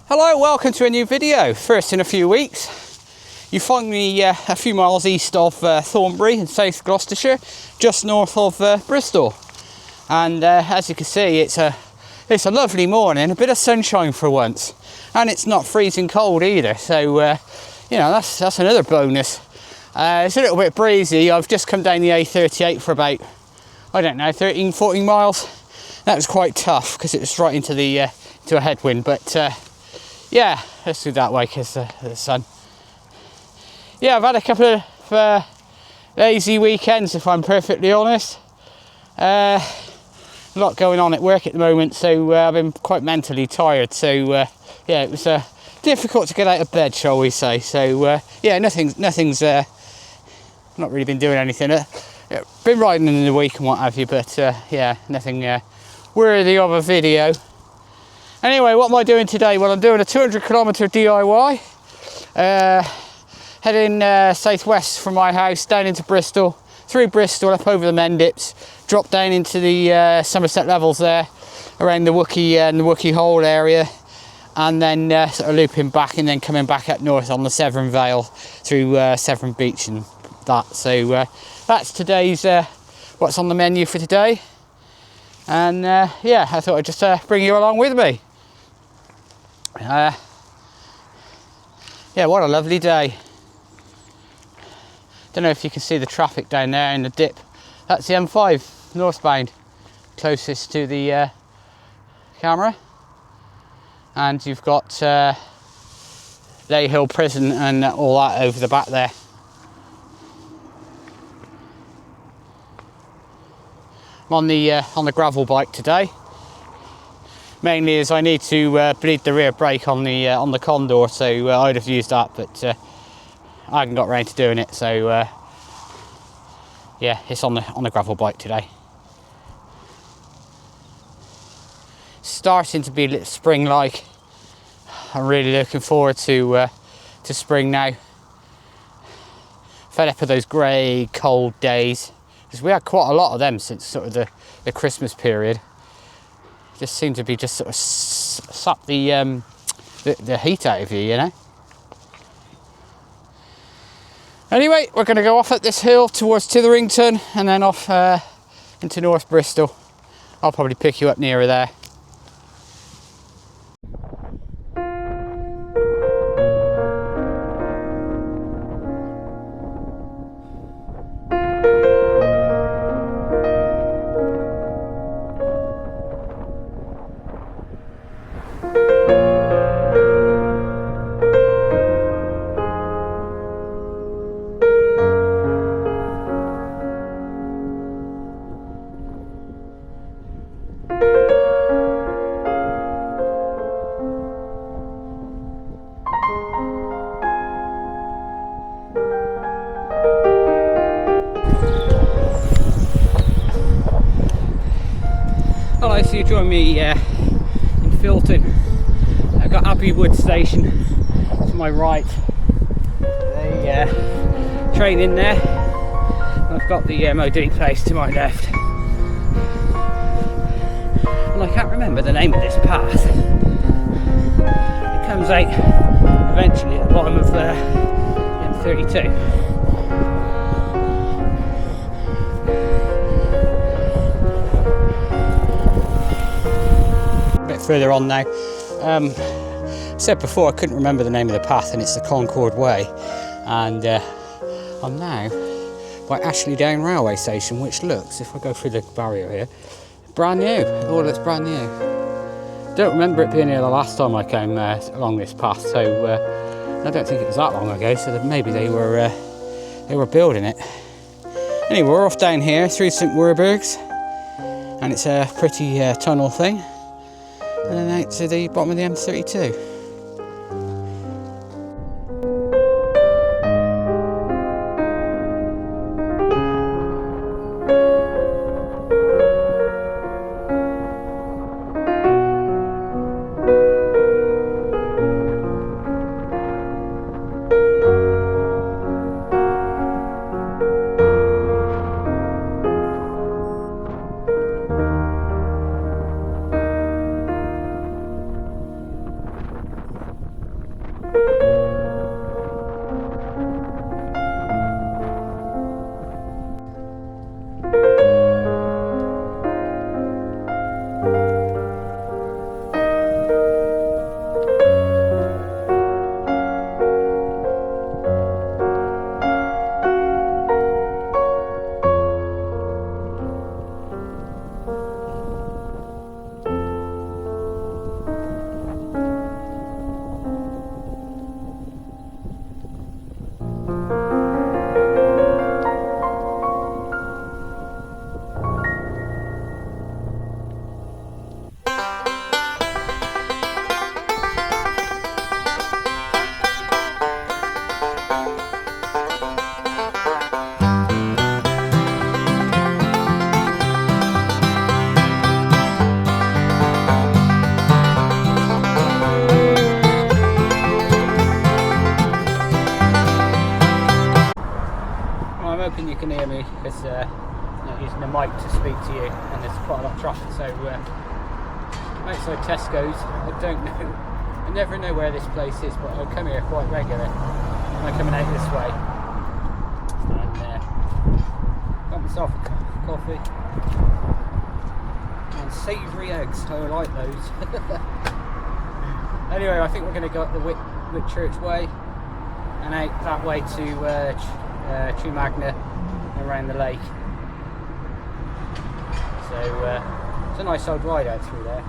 Hello, welcome to a new video, first in a few weeks. You find me a few miles east of Thornbury in South Gloucestershire, just north of Bristol. And as you can see, it's a lovely morning, a bit of sunshine for once. And it's not freezing cold either, so you know, that's another bonus. It's a little bit breezy. I've just come down the A38 for about, I don't know, 13, 14 miles. That was quite tough because it was right into a headwind, but yeah, let's do that way because the sun. Yeah, I've had a couple of lazy weekends, if I'm perfectly honest. A lot going on at work at the moment, so I've been quite mentally tired. So yeah, it was difficult to get out of bed, shall we say. So yeah, nothing's not really been doing anything. Been riding in the week and what have you, but yeah, nothing worthy of a video. Anyway, what am I doing today? Well, I'm doing a 200-kilometre DIY, heading southwest from my house down into Bristol, through Bristol up over the Mendips, drop down into the Somerset levels there, around the Wookey and the Wookey Hole area, and then sort of looping back and then coming back up north on the Severn Vale through Severn Beach and that. So that's today's what's on the menu for today. And yeah, I thought I'd just bring you along with me. Yeah, what a lovely day. Don't know if you can see the traffic down there in the dip. That's the M5 northbound, closest to the camera. And you've got Lay Hill Prison and all that over the back there. I'm on the gravel bike today, mainly as I need to bleed the rear brake on the Condor, so I'd have used that, but I haven't got round to doing it. So yeah, it's on the gravel bike today. Starting to be a little spring-like. I'm really looking forward to spring now. Fed up of those grey, cold days. Because we had quite a lot of them since sort of the Christmas period. Just seem to be just sort of suck the heat out of you, you know. Anyway, we're going to go off up this hill towards Titherington and then off into North Bristol. I'll probably pick you up nearer there. Hello, so you join me in Filton. I've got Abbey Wood Station to my right. The train in there. I've got the MOD place to my left. And I can't remember the name of this path. It comes out eventually at the bottom of the M32. Further on now. Said before I couldn't remember the name of the path, and it's the Concord Way, and I'm now by Ashley Down Railway Station, which looks, if I go through the barrier here, brand new. It all looks brand new. Don't remember it being here the last time I came along this path, so I don't think it was that long ago, so that maybe they were building it. Anyway, we're off down here through St Werburgh's, and it's a pretty tunnel thing. And then out to the bottom of the M32. because not using the mic to speak to you, and there's quite a lot of traffic. So outside Tesco's, I don't know, I never know where this place is, but I come here quite regularly when I'm coming out this way. And got myself a cup of coffee and savoury eggs. I like those. Anyway, I think we're going to go up the Whitchurch way and out that way to Trumagna around the lake. So it's a nice old ride out through there.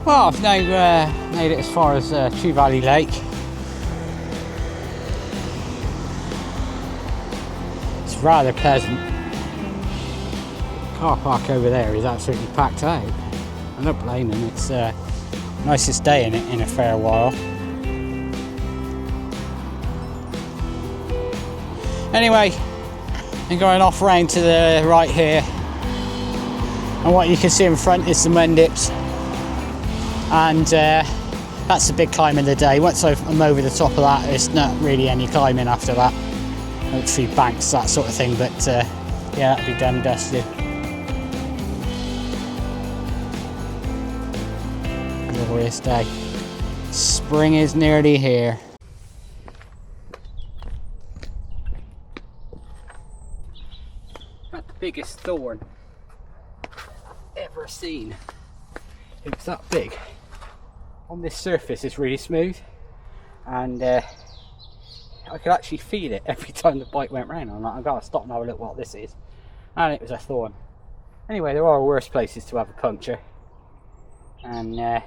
Well, I've now made it as far as Chew Valley Lake. It's rather pleasant. Car park over there is absolutely packed out. I'm not blaming them, it's nicest day in a fair while. Anyway, I'm going off round to the right here, and what you can see in front is the Mendips. And that's the big climb of the day. Once I'm over the top of that, there's not really any climbing after that. A few banks, that sort of thing, but yeah, that'll be done dusted. Glorious day. Spring is nearly here. That's the biggest thorn ever seen. It's that big. On this surface it's really smooth, and I could actually feel it every time the bike went round. I'm like, I've got to stop and have a look what this is, and it was a thorn. Anyway, there are worse places to have a puncture, and yeah,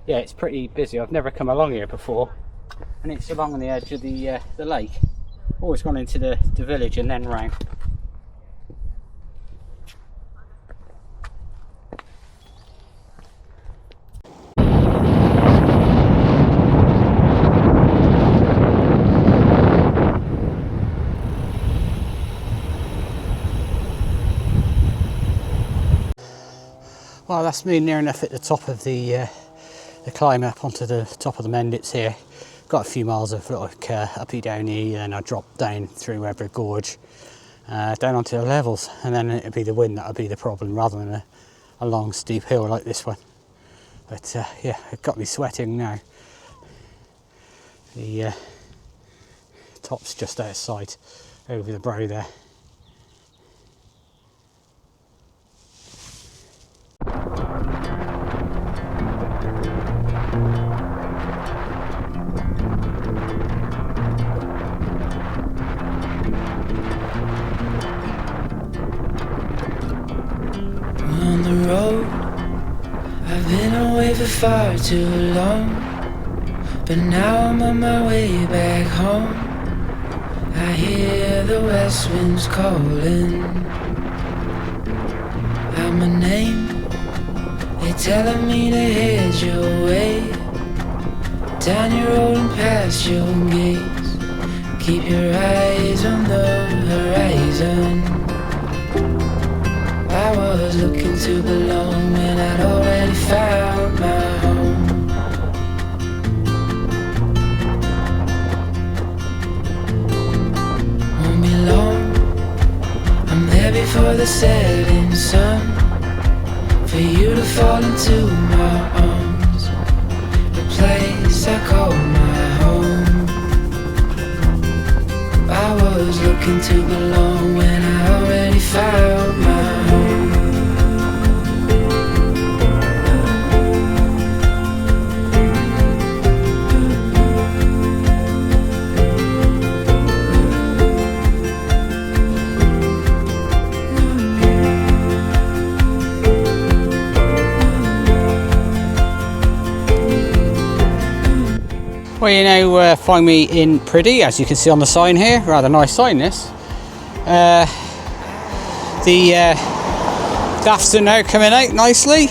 it's pretty busy. I've never come along here before, and it's along on the edge of the lake. Always gone into the village and then round. Well, that's me near enough at the top of the climb up onto the top of the Mendips here. Got a few miles of like uppy downy, and I dropped down through Weber Gorge, down onto the levels, and then it'd be the wind that'll be the problem rather than a long steep hill like this one. But yeah, it got me sweating now. The top's just out of sight over the brow there. On the road, I've been away for far too long, but now I'm on my way back home. I hear the west winds calling out my name, They're telling me to head your way, down your road and past your gates. Keep your eyes on the horizon. I was looking to belong when I'd already found my home. Won't be long, I'm there before the setting sun, for you to fall into my arms, the place I call my home. I was looking to belong when I already found my home. Well, you know, find me in Priddy, as you can see on the sign here. Rather nice sign, this. The daffs are now coming out nicely.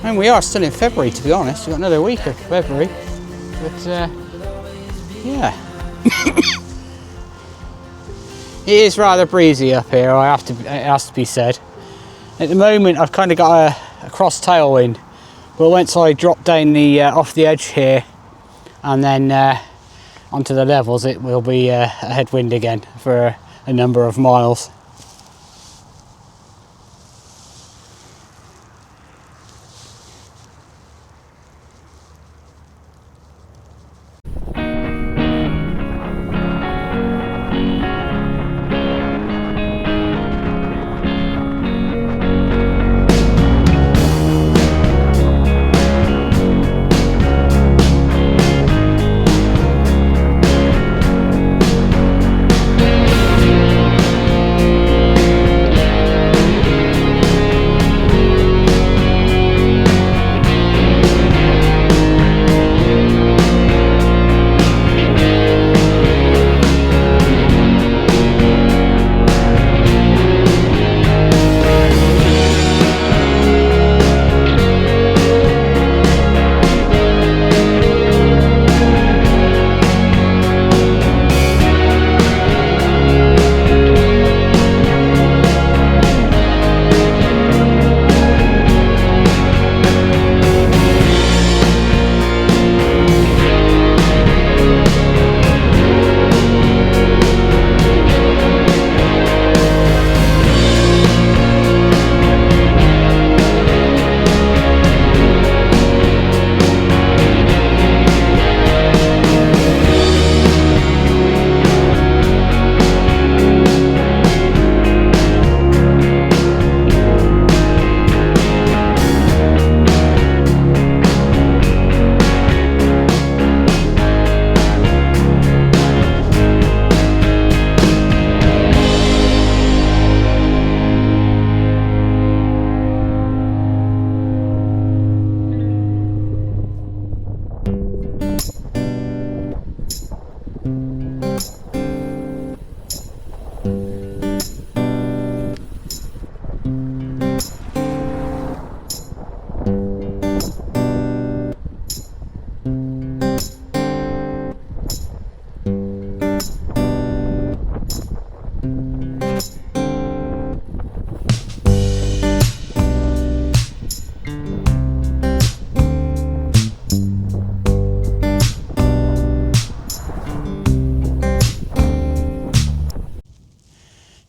And we are still in February, to be honest. We've got another week of February. But, yeah. It is rather breezy up here, it has to be said. At the moment, I've kind of got a cross tailwind. But once I drop down the off the edge here, and then onto the levels, it will be a headwind again for a number of miles.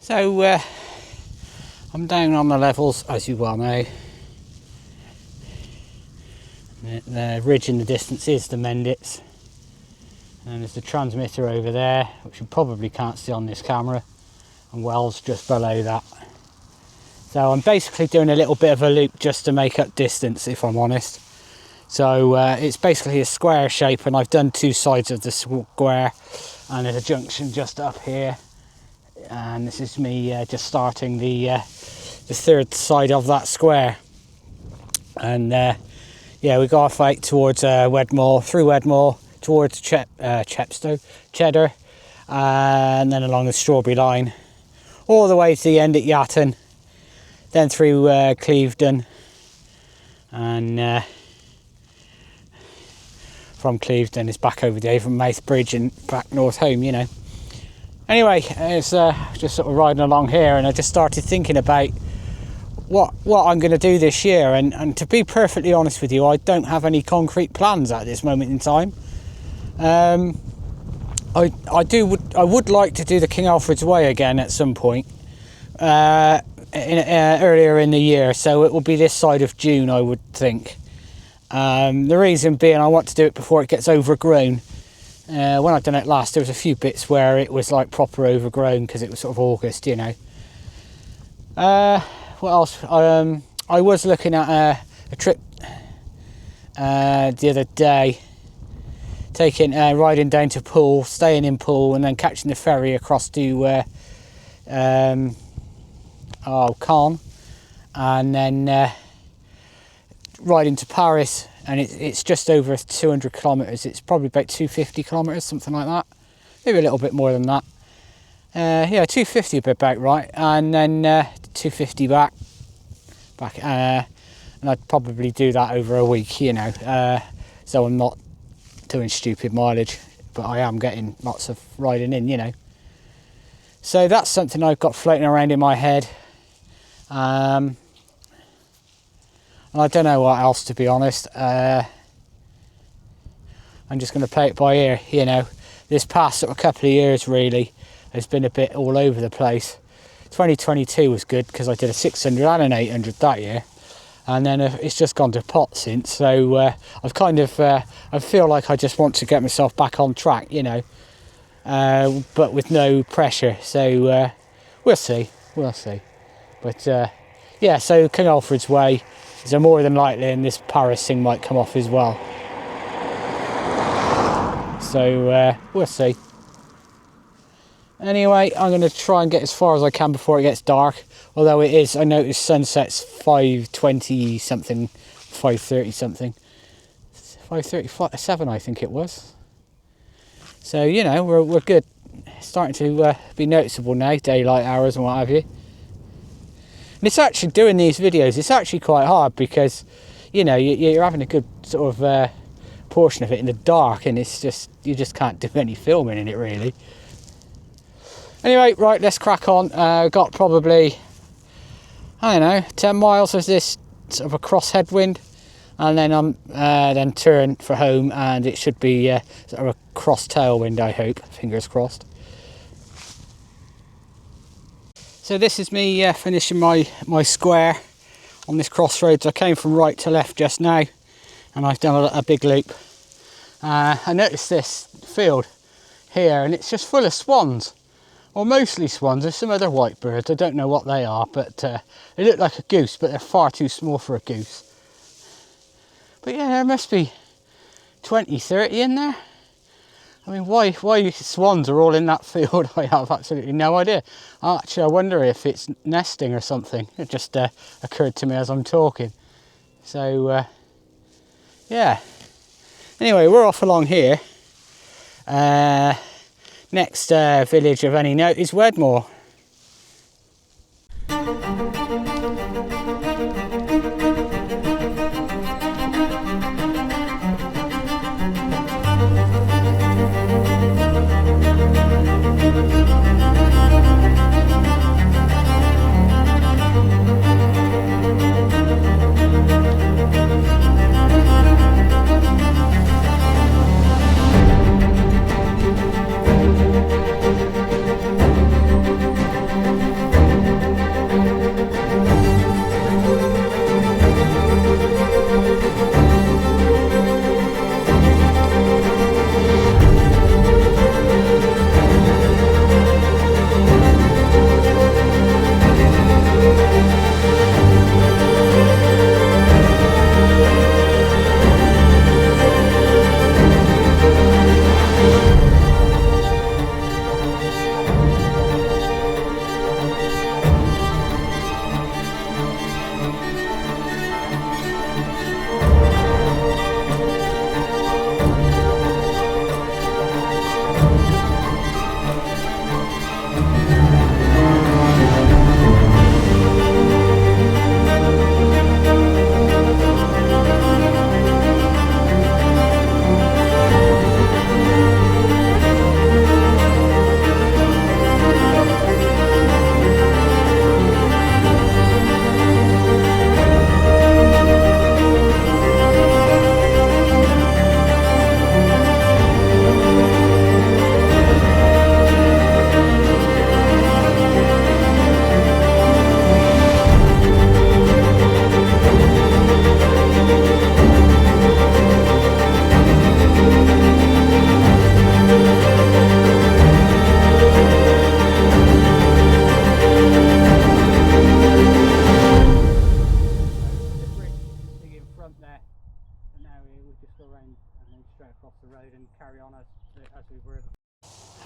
So I'm down on the levels, as you well know. The ridge in the distance is the Mendips, and there's the transmitter over there, which you probably can't see on this camera, and wells just below that. So I'm basically doing a little bit of a loop just to make up distance, if I'm honest. So it's basically a square shape, and I've done two sides of the square, and there's a junction just up here, and this is me just starting the third side of that square. And yeah, we go off out towards Wedmore, through Wedmore towards Chepstow, Cheddar, and then along the Strawberry line all the way to the end at Yatton, then through Clevedon, and from Clevedon is back over the Avonmouth Bridge and back north home, you know. Anyway, it's just sort of riding along here, and I just started thinking about what I'm going to do this year, and to be perfectly honest with you, I don't have any concrete plans at this moment in time. I would like to do the King Alfred's Way again at some point earlier in the year, so it will be this side of June, I would think. The reason being, I want to do it before it gets overgrown. When I've done it last, there was a few bits where it was like proper overgrown because it was sort of August, you know. What else? I was looking at a trip the other day, riding down to Poole, staying in Poole, and then catching the ferry across to Caen, and then riding to Paris. And it's just over 200 kilometres. It's probably about 250 kilometres, something like that. Maybe a little bit more than that. Yeah, 250 would be about right. And then 250 back. And I'd probably do that over a week, you know. So I'm not doing stupid mileage, but I am getting lots of riding in, you know. So that's something I've got floating around in my head. And I don't know what else, to be honest. I'm just going to play it by ear, you know. This past sort of couple of years really has been a bit all over the place. 2022 was good because I did a 600 and an 800 that year, and then it's just gone to pot since. So I've kind of I feel like I just want to get myself back on track, you know, but with no pressure. So we'll see. But yeah, so King Alfred's Way. So more than likely, and this Paris thing might come off as well. So we'll see. Anyway, I'm going to try and get as far as I can before it gets dark. Although it is, I noticed sunset's 5:20 something, 5:30 something, 5:37 I think it was. So you know, we're good. It's starting to be noticeable now, daylight hours and what have you. And it's actually doing these videos, it's actually quite hard because, you know, you're having a good sort of portion of it in the dark, and it's just, you just can't do any filming in it really. Anyway, right, let's crack on. Got probably, I don't know, 10 miles of this sort of a cross headwind, and then I'm then turn for home, and it should be sort of a cross tailwind, I hope, fingers crossed. So this is me finishing my square on this crossroads. I came from right to left just now, and I've done a big loop. I noticed this field here, and it's just full of swans. Well, mostly swans. There's some other white birds. I don't know what they are, but they look like a goose, but they're far too small for a goose. But yeah, there must be 20, 30 in there. I mean, why swans are all in that field, I have absolutely no idea. Actually, I wonder if it's nesting or something. It just occurred to me as I'm talking. So, yeah. Anyway, we're off along here. Next village of any note is Wedmore.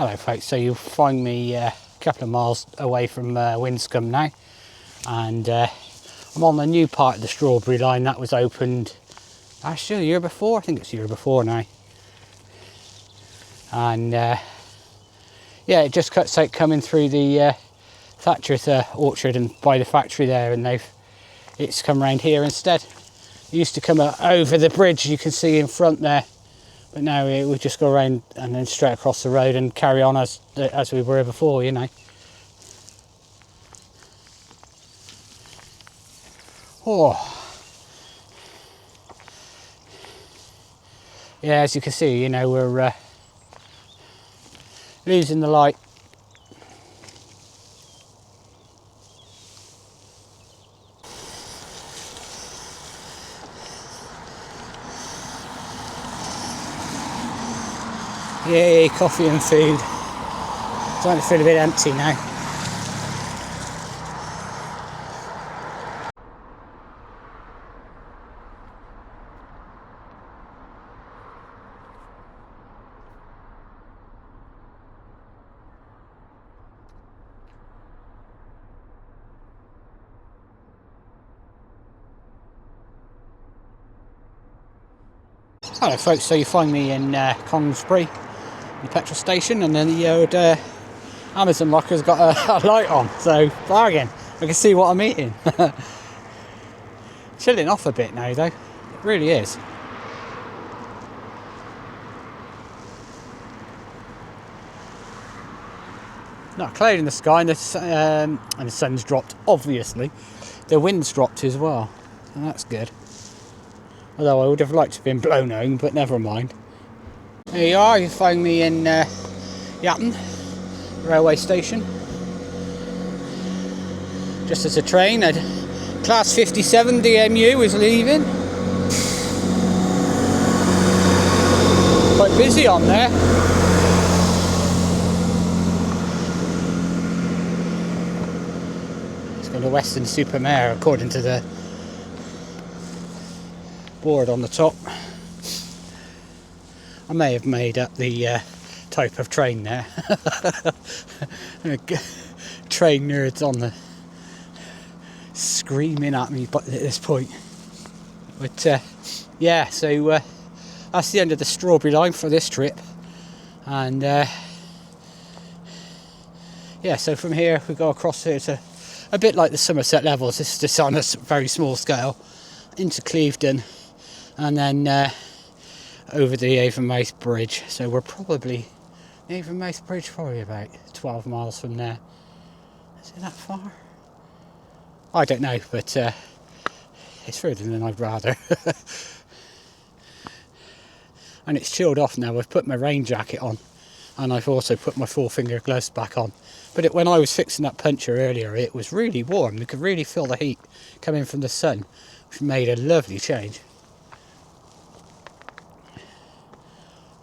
Hello folks, so you'll find me a couple of miles away from Winscombe now, and I'm on the new part of the strawberry line that was opened last year, the year before, I think it's the year before now. And yeah, it just cuts out coming through the Thatcher's orchard and by the factory there, and it's come round here instead. It used to come over the bridge you can see in front there, but now we just go around and then straight across the road and carry on as we were before, you know. Oh, yeah, as you can see, you know, we're losing the light. Yay, coffee and food. Starting to feel a bit empty now. Hello folks, so you find me in Congsbury, the petrol station, and then the old Amazon locker's got a light on, so bargain. I can see what I'm eating. Chilling off a bit now though, it really is. Not a cloud in the sky, and the sun's dropped, obviously. The wind's dropped as well, and that's good. Although I would have liked to have been blown home, but never mind. There you are, you find me in Yatton railway station. Just as a train, a class 57 DMU is leaving. Quite busy on there. It's going to Weston-super-Mare according to the board on the top. I may have made up the type of train there. Train nerds on the screaming at me at this point. But yeah, so that's the end of the strawberry line for this trip. And yeah, so from here we go across here to a bit like the Somerset levels. This is just on a very small scale into Clevedon, and then over the Avonmouth Bridge. So we're probably, the Avonmouth Bridge, probably about 12 miles from there. Is it that far? I don't know, but it's further than I'd rather. And it's chilled off now. I've put my rain jacket on, and I've also put my 4-finger gloves back on. But when I was fixing that puncture earlier, it was really warm. You could really feel the heat coming from the sun, which made a lovely change.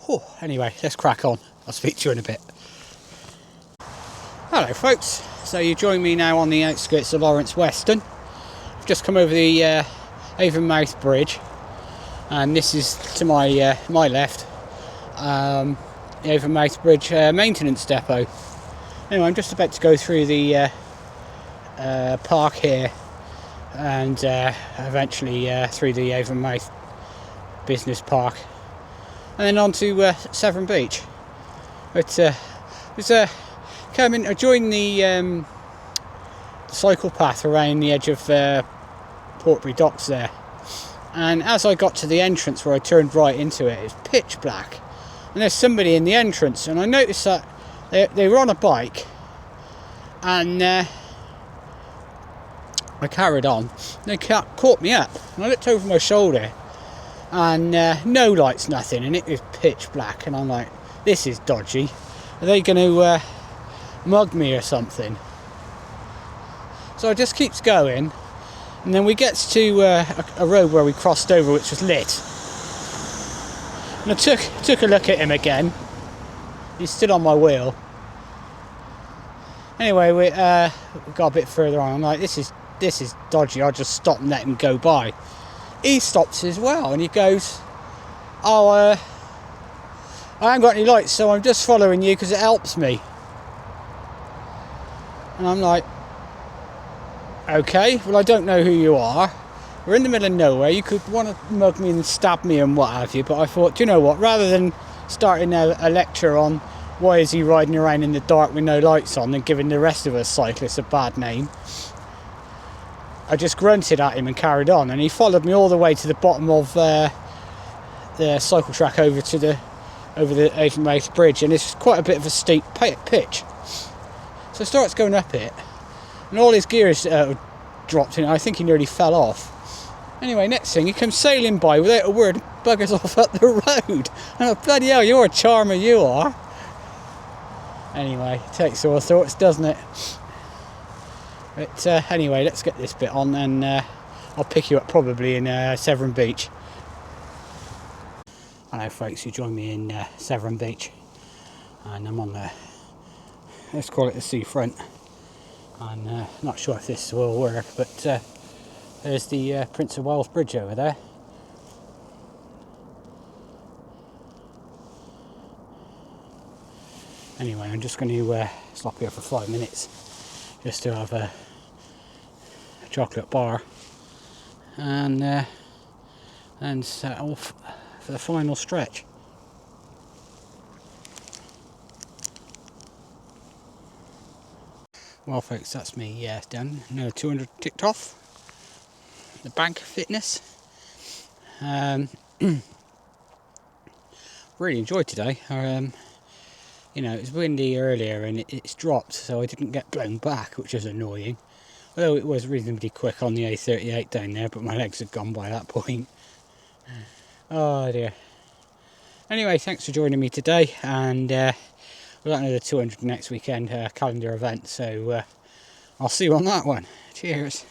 Oh, anyway, let's crack on. I'll speak to you in a bit. Hello folks, so you join me now on the outskirts of Lawrence Weston. I've just come over the Avonmouth Bridge, and this is to my my left, the Avonmouth Bridge maintenance depot. Anyway, I'm just about to go through the park here, and eventually through the Avonmouth Business Park, and then on to Severn Beach. But I joined the cycle path around the edge of Portbury Docks there, and as I got to the entrance where I turned right into it, it was pitch black, and there's somebody in the entrance, and I noticed that they were on a bike, and I carried on. They caught me up, and I looked over my shoulder, and no lights, nothing, and it was pitch black, and I'm like, this is dodgy. Are they going to mug me or something? So I just keeps going, and then we gets to a road where we crossed over, which was lit, and I took a look at him again. He's still on my wheel. Anyway, we got a bit further on. I'm like, this is dodgy. I'll just stop and let him go by. He stops as well, and he goes, "Oh, I haven't got any lights, so I'm just following you because it helps me. And I'm like, okay, well I don't know who you are. We're in the middle of nowhere. You could want to mug me and stab me and what have you, but I thought, do you know what, rather than starting a lecture on why is he riding around in the dark with no lights on and giving the rest of us cyclists a bad name, I just grunted at him and carried on, and he followed me all the way to the bottom of the cycle track over the Avonmouth Bridge, and it's quite a bit of a steep pitch. So starts going up it, and all his gear is dropped in. I think he nearly fell off. Anyway, next thing, he comes sailing by without a word, buggers off up the road. And oh, bloody hell, you're a charmer, you are. Anyway, takes all sorts, doesn't it? But anyway, let's get this bit on, and I'll pick you up probably in Severn Beach. Hello folks, you join me in Severn Beach, and I'm on the, let's call it the seafront. I'm not sure if this will work, but there's the Prince of Wales Bridge over there. Anyway, I'm just going to stop here for 5 minutes just to have a chocolate bar and set off for the final stretch. Well folks, that's me done. Another 200 ticked off. The bank fitness. Really enjoyed today. You know, it was windy earlier and it's dropped, so I didn't get blown back, which is annoying. Although it was reasonably quick on the A38 down there, but my legs had gone by that point. Oh dear. Anyway, thanks for joining me today, and we've got another 200 next weekend calendar event, so I'll see you on that one. Cheers.